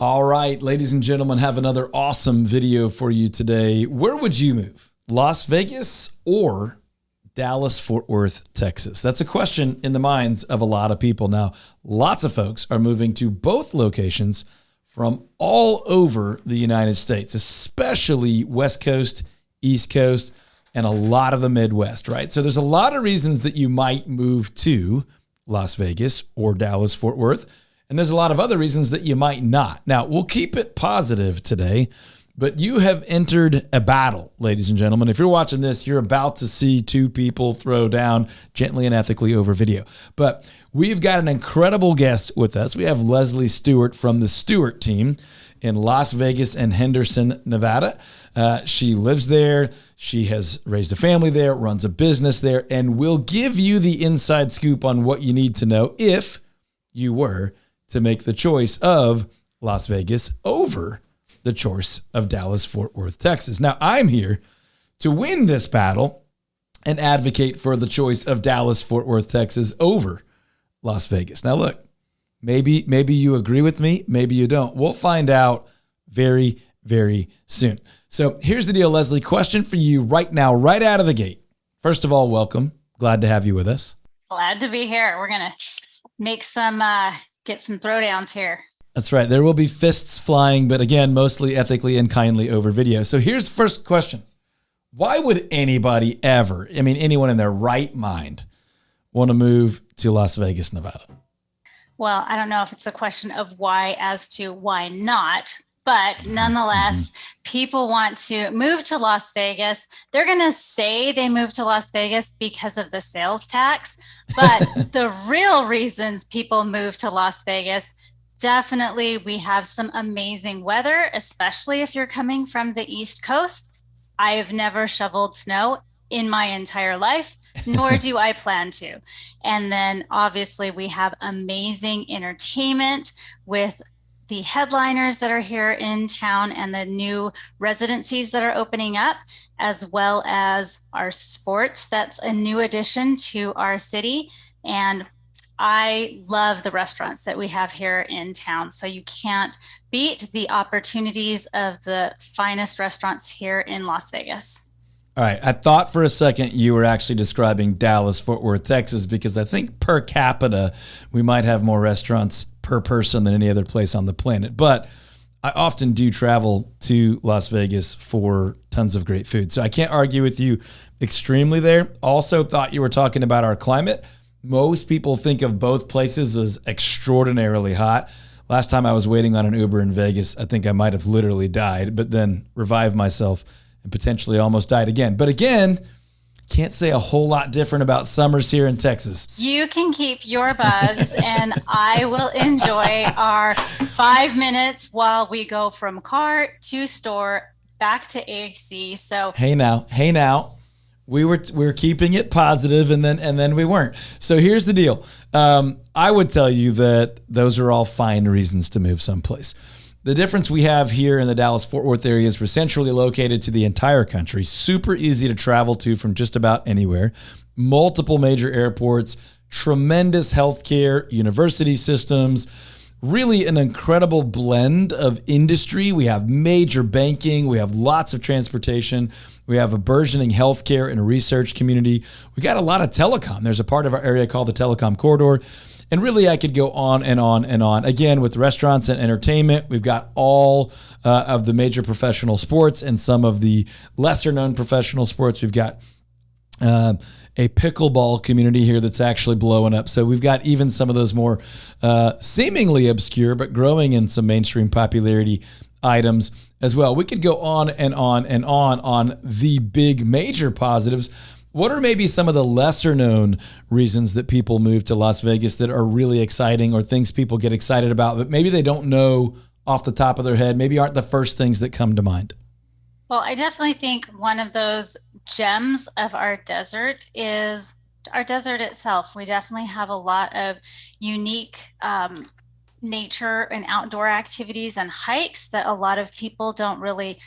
All right, ladies and gentlemen, have another awesome video for you today. Where would you move? Las Vegas or Dallas-Fort Worth, Texas? That's a question in the minds of a lot of people. Now, lots of folks are moving to both locations from all over the United States, especially West Coast, East Coast, and a lot of the Midwest, right? So there's a lot of reasons that you might move to Las Vegas or Dallas-Fort Worth. And there's a lot of other reasons that you might not. Now, we'll keep it positive today, but you have entered a battle, ladies and gentlemen. If you're watching this, you're about to see two people throw down gently and ethically over video. But we've got an incredible guest with us. We have Leslie Stewart from the Stewart Team in Las Vegas and Henderson, Nevada. She lives there. She has raised a family there, runs a business there, and will give you the inside scoop on what you need to know if you were to make the choice of Las Vegas over the choice of Dallas-Fort Worth, Texas. Now, I'm here to win this battle and advocate for the choice of Dallas-Fort Worth, Texas over Las Vegas. Now, look, maybe you agree with me, maybe you don't. We'll find out very, very soon. So here's the deal, Leslie. Question for you right now, right out of the gate. First of all, welcome. Glad to have you with us. Glad to be here. We're going to make some... get some throwdowns here. That's right. There will be fists flying, but again, mostly ethically and kindly over video. So here's the first question. Why would anybody ever, anyone in their right mind, want to move to Las Vegas, Nevada? Well, I don't know if it's a question of why as to why not, but nonetheless, people want to move to Las Vegas. They're going to say they moved to Las Vegas because of the sales tax, but the real reasons people move to Las Vegas, definitely we have some amazing weather, especially if you're coming from the East Coast. I have never shoveled snow in my entire life, nor do I plan to. And then obviously we have amazing entertainment with the headliners that are here in town and the new residencies that are opening up, as well as our sports. That's a new addition to our city. And I love the restaurants that we have here in town. So you can't beat the opportunities of the finest restaurants here in Las Vegas. All right. I thought for a second you were actually describing Dallas-Fort Worth, Texas, because I think per capita, we might have more restaurants per person than any other place on the planet. But I often do travel to Las Vegas for tons of great food. So I can't argue with you extremely there. Also thought you were talking about our climate. Most people think of both places as extraordinarily hot. Last time I was waiting on an Uber in Vegas, I think I might have literally died, but then revived myself and potentially almost died again. But again, can't say a whole lot different about summers here in Texas. You can keep your bugs and I will enjoy our 5 minutes while we go from car to store back to AC. So hey now. We were keeping it positive and then we weren't. So here's the deal. I would tell you that those are all fine reasons to move someplace. The difference we have here in the Dallas-Fort Worth area is we're centrally located to the entire country, super easy to travel to from just about anywhere, multiple major airports, tremendous healthcare, university systems, really an incredible blend of industry. We have major banking, we have lots of transportation, we have a burgeoning healthcare and research community. We got a lot of telecom. There's a part of our area called the Telecom Corridor. And really, I could go on and on and on. Again, with restaurants and entertainment, we've got all of the major professional sports and some of the lesser-known professional sports. We've got a pickleball community here that's actually blowing up. So we've got even some of those more seemingly obscure but growing in some mainstream popularity items as well. We could go on and on and on the big major positives. What are maybe some of the lesser known reasons that people move to Las Vegas that are really exciting, or things people get excited about, but maybe they don't know off the top of their head, maybe aren't the first things that come to mind? Well, I definitely think one of those gems of our desert is our desert itself. We definitely have a lot of unique nature and outdoor activities and hikes that a lot of people don't really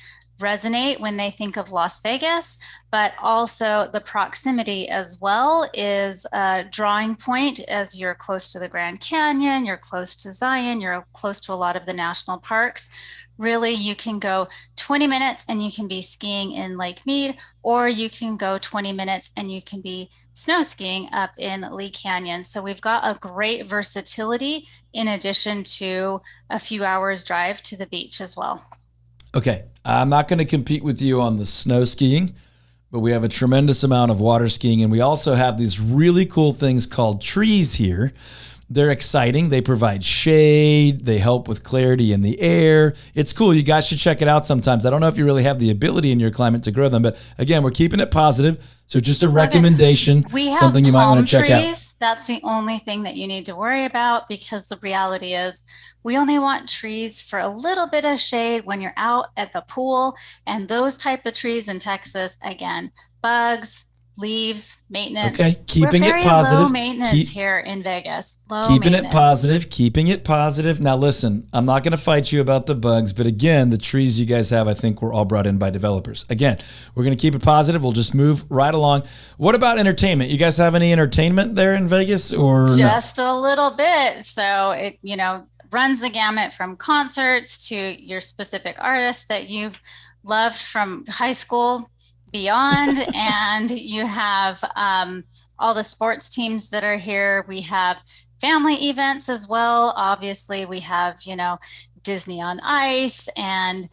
resonate when they think of Las Vegas, but also the proximity as well is a drawing point as you're close to the Grand Canyon, you're close to Zion, you're close to a lot of the national parks. Really, you can go 20 minutes and you can be skiing in Lake Mead, or you can go 20 minutes and you can be snow skiing up in Lee Canyon. So we've got a great versatility in addition to a few hours drive to the beach as well. Okay, I'm not going to compete with you on the snow skiing, but we have a tremendous amount of water skiing, and we also have these really cool things called trees here. They're exciting. They provide shade. They help with clarity in the air. It's cool. You guys should check it out sometimes. I don't know if you really have the ability in your climate to grow them, but again, we're keeping it positive. So just a recommendation, we have something you might want to check out. That's the only thing that you need to worry about, because the reality is we only want trees for a little bit of shade when you're out at the pool. And those type of trees in Texas, again, bugs, leaves, maintenance. Okay, keeping We're it very positive. Low maintenance here in Vegas. Keeping it positive, keeping it positive. Now listen, I'm not going to fight you about the bugs, but again, the trees you guys have, I think were all brought in by developers. Again, we're going to keep it positive. We'll just move right along. What about entertainment? You guys have any entertainment there in Vegas, or just a little bit? So it, runs the gamut from concerts to your specific artists that you've loved from high school beyond. And you have all the sports teams that are here. We have family events as well. Obviously, we have, Disney on Ice, and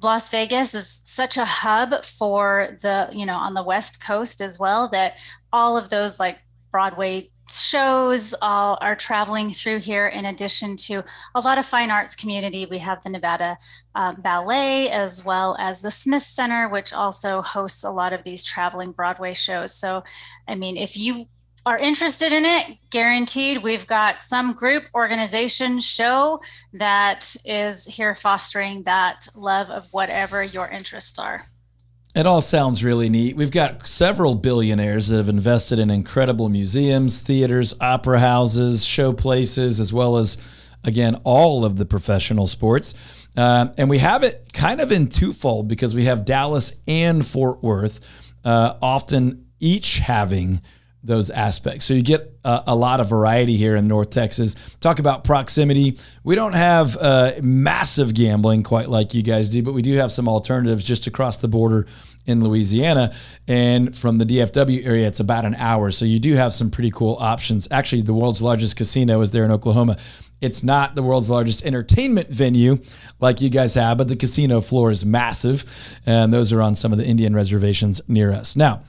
Las Vegas is such a hub for the, on the West Coast as well, that all of those like Broadway shows all are traveling through here, in addition to a lot of fine arts community. We have the Nevada Ballet, as well as the Smith Center, which also hosts a lot of these traveling Broadway shows. So, I mean, if you are interested in it, guaranteed we've got some group, organization, show that is here fostering that love of whatever your interests are. It all sounds really neat. We've got several billionaires that have invested in incredible museums, theaters, opera houses, show places, as well as, again, all of the professional sports. And we have it kind of in twofold, because we have Dallas and Fort Worth, often each having those aspects. So you get a lot of variety here in North Texas. Talk about proximity. We don't have massive gambling quite like you guys do, but we do have some alternatives just across the border in Louisiana. And from the DFW area, it's about an hour. So you do have some pretty cool options. Actually, the world's largest casino is there in Oklahoma. It's not the world's largest entertainment venue like you guys have, but the casino floor is massive. And those are on some of the Indian reservations near us. Now,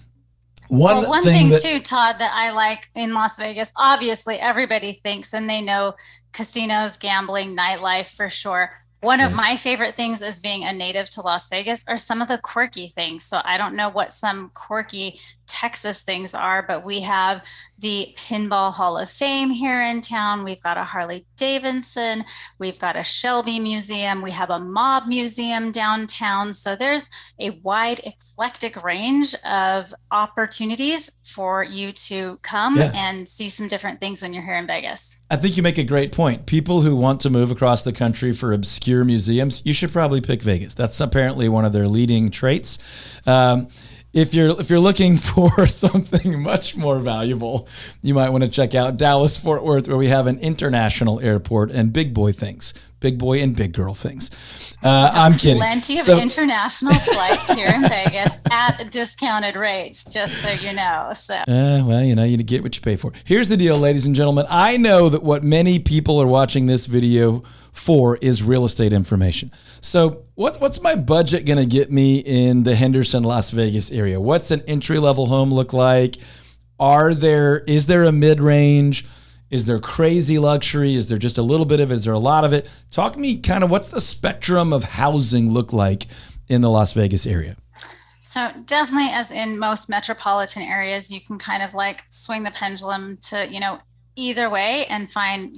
one thing too, Todd, that I like in Las Vegas, obviously everybody thinks and they know casinos, gambling, nightlife for sure. One of my favorite things as being a native to Las Vegas are some of the quirky things. So I don't know what some quirky Texas things are, but we have the Pinball Hall of Fame here in town. We've got a Harley Davidson. We've got a Shelby Museum. We have a mob museum downtown. So there's a wide, eclectic range of opportunities for you to come and see some different things when you're here in Vegas. I think you make a great point. People who want to move across the country for obscure museums, you should probably pick Vegas. That's apparently one of their leading traits. If you're looking for something much more valuable, you might want to check out Dallas-Fort Worth, where we have an international airport and big boy and big girl things. I'm kidding. Plenty of international flights here in Vegas at discounted rates, just so you know. So, well, you get what you pay for. Here's the deal, ladies and gentlemen. I know that what many people are watching this video for is real estate information. So what's my budget going to get me in the Henderson, Las Vegas area? What's an entry-level home look like? Is there a mid-range? Is there crazy luxury? Is there just a little bit of it? Is there a lot of it? Talk to me kind of what's the spectrum of housing look like in the Las Vegas area? So definitely, as in most metropolitan areas, you can kind of like swing the pendulum to, either way and find,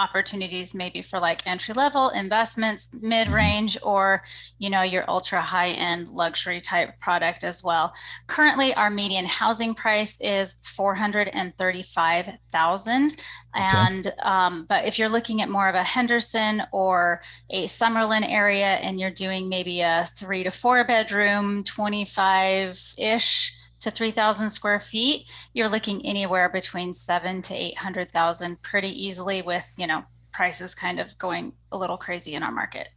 opportunities maybe for like entry level investments, mid-range, or, your ultra high end luxury type product as well. Currently, our median housing price is $435,000. And but if you're looking at more of a Henderson or a Summerlin area, and you're doing maybe a 3 to 4 bedroom, 25-ish to 3,000 square feet, you're looking anywhere between 700,000 to 800,000 pretty easily, with prices kind of going a little crazy in our market.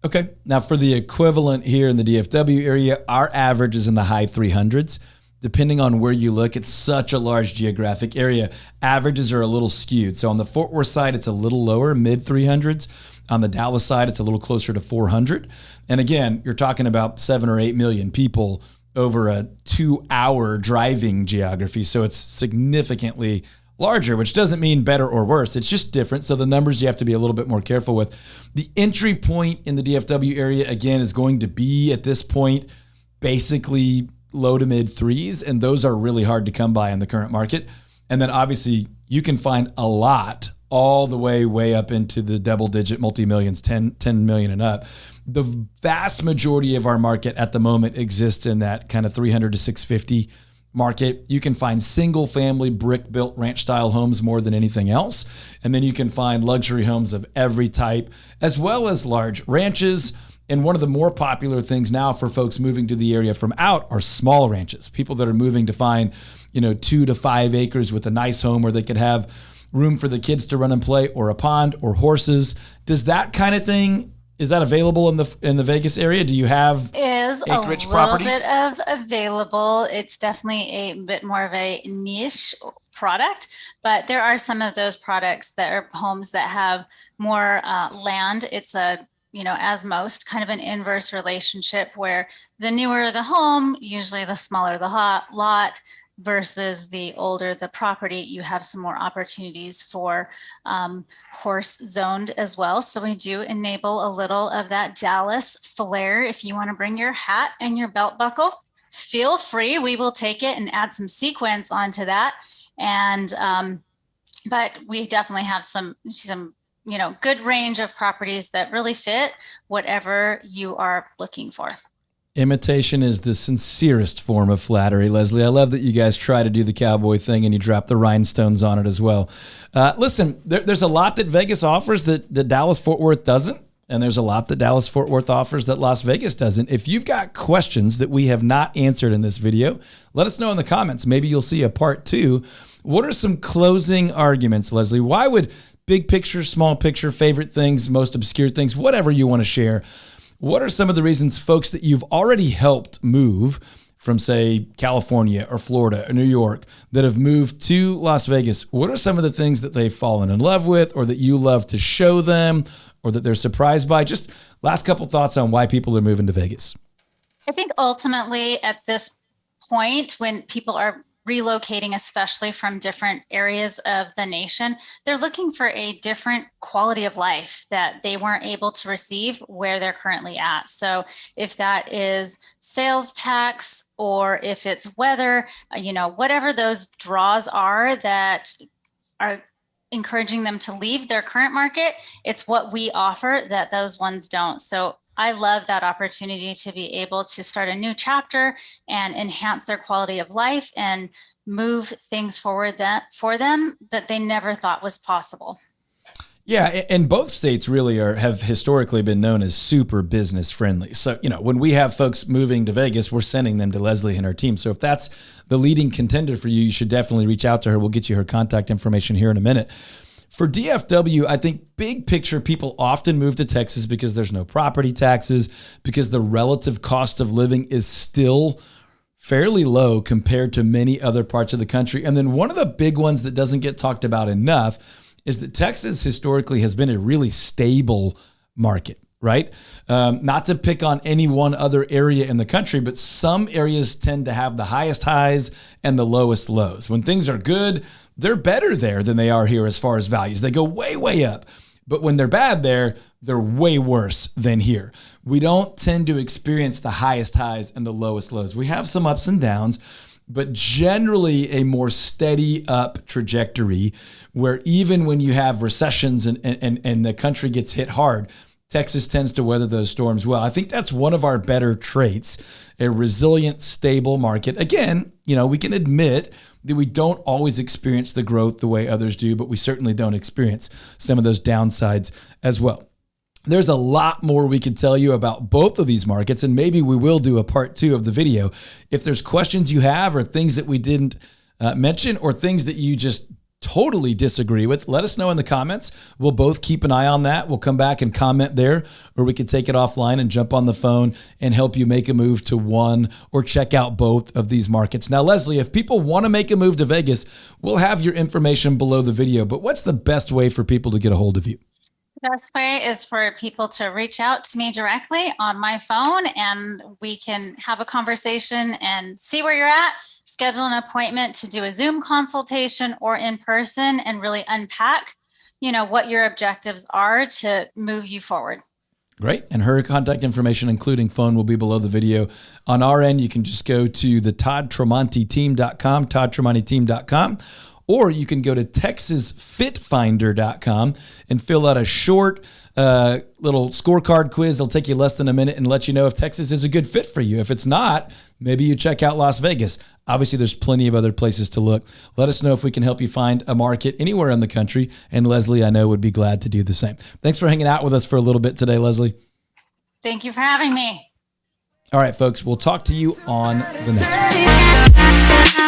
Okay. Now for the equivalent here in the DFW area, our average is in the high 300s. Depending on where you look, it's such a large geographic area. Averages are a little skewed. So on the Fort Worth side, it's a little lower, mid 300s. On the Dallas side, it's a little closer to 400. And again, you're talking about 7 or 8 million people over a 2-hour driving geography. So it's significantly larger, which doesn't mean better or worse. It's just different. So the numbers you have to be a little bit more careful with. The entry point in the DFW area, again, is going to be at this point basically low to mid 3s, and those are really hard to come by in the current market. And then obviously you can find a lot all the way up into the double-digit multi-millions, 10 million and up. The vast majority of our market at the moment exists in that kind of 300 to 650 market. You can find single-family brick-built ranch-style homes more than anything else. And then you can find luxury homes of every type, as well as large ranches. And one of the more popular things now for folks moving to the area from out are small ranches. People that are moving to find, 2 to 5 acres with a nice home where they could have room for the kids to run and play, or a pond, or horses. Does that kind of thing, is that available in the Vegas area? Do you have acreage property? A little bit of available. It's definitely a bit more of a niche product, but there are some of those products that are homes that have more land. It's as most, kind of an inverse relationship, where the newer the home, usually the smaller the lot, versus the older the property, you have some more opportunities for horse zoned as well. So we do enable a little of that Dallas flair. If you want to bring your hat and your belt buckle, feel free. We will take it and add some sequins onto that. And but we definitely have some good range of properties that really fit whatever you are looking for. Imitation is the sincerest form of flattery, Leslie. I love that you guys try to do the cowboy thing and you drop the rhinestones on it as well. Listen, there's a lot that Vegas offers that Dallas-Fort Worth doesn't, and there's a lot that Dallas-Fort Worth offers that Las Vegas doesn't. If you've got questions that we have not answered in this video, let us know in the comments. Maybe you'll see a part 2. What are some closing arguments, Leslie? Why would big picture, small picture, favorite things, most obscure things, whatever you want to share, what are some of the reasons folks that you've already helped move from, say, California or Florida or New York that have moved to Las Vegas? What are some of the things that they've fallen in love with, or that you love to show them, or that they're surprised by? Just last couple thoughts on why people are moving to Vegas. I think ultimately at this point, when people are relocating, especially from different areas of the nation, they're looking for a different quality of life that they weren't able to receive where they're currently at. So if that is sales tax, or if it's weather, whatever those draws are that are encouraging them to leave their current market, it's what we offer that those ones don't. So I love that opportunity to be able to start a new chapter and enhance their quality of life and move things forward for them that they never thought was possible. Yeah, and both states really have historically been known as super business friendly. So, when we have folks moving to Vegas, we're sending them to Leslie and her team. So if that's the leading contender for you, you should definitely reach out to her. We'll get you her contact information here in a minute. For DFW, I think big picture, people often move to Texas because there's no property taxes, because the relative cost of living is still fairly low compared to many other parts of the country. And then one of the big ones that doesn't get talked about enough is that Texas historically has been a really stable market, right? Not to pick on any one other area in the country, but some areas tend to have the highest highs and the lowest lows. When things are good, they're better there than they are here as far as values. They go way, way up. But when they're bad there, they're way worse than here. We don't tend to experience the highest highs and the lowest lows. We have some ups and downs. but generally a more steady up trajectory where even when you have recessions and the country gets hit hard, Texas tends to weather those storms well. I think that's one of our better traits, a resilient, stable market. Again, we can admit that we don't always experience the growth the way others do, but we certainly don't experience some of those downsides as well. There's a lot more we could tell you about both of these markets, and maybe we will do a part 2 of the video. If there's questions you have or things that we didn't mention or things that you just totally disagree with, let us know in the comments. We'll both keep an eye on that. We'll come back and comment there, or we could take it offline and jump on the phone and help you make a move to one or check out both of these markets. Now, Leslie, if people want to make a move to Vegas, we'll have your information below the video, but what's the best way for people to get a hold of you? The best way is for people to reach out to me directly on my phone, and we can have a conversation and see where you're at, schedule an appointment to do a Zoom consultation or in person and really unpack, what your objectives are to move you forward. Great. And her contact information, including phone, will be below the video. On our end, you can just go to the ToddTremontiTeam.com, ToddTremontiTeam.com. Or you can go to TexasFitFinder.com and fill out a short little scorecard quiz. It'll take you less than a minute and let you know if Texas is a good fit for you. If it's not, maybe you check out Las Vegas. Obviously, there's plenty of other places to look. Let us know if we can help you find a market anywhere in the country. And Leslie, I know, would be glad to do the same. Thanks for hanging out with us for a little bit today, Leslie. Thank you for having me. All right, folks, we'll talk to you on the next one.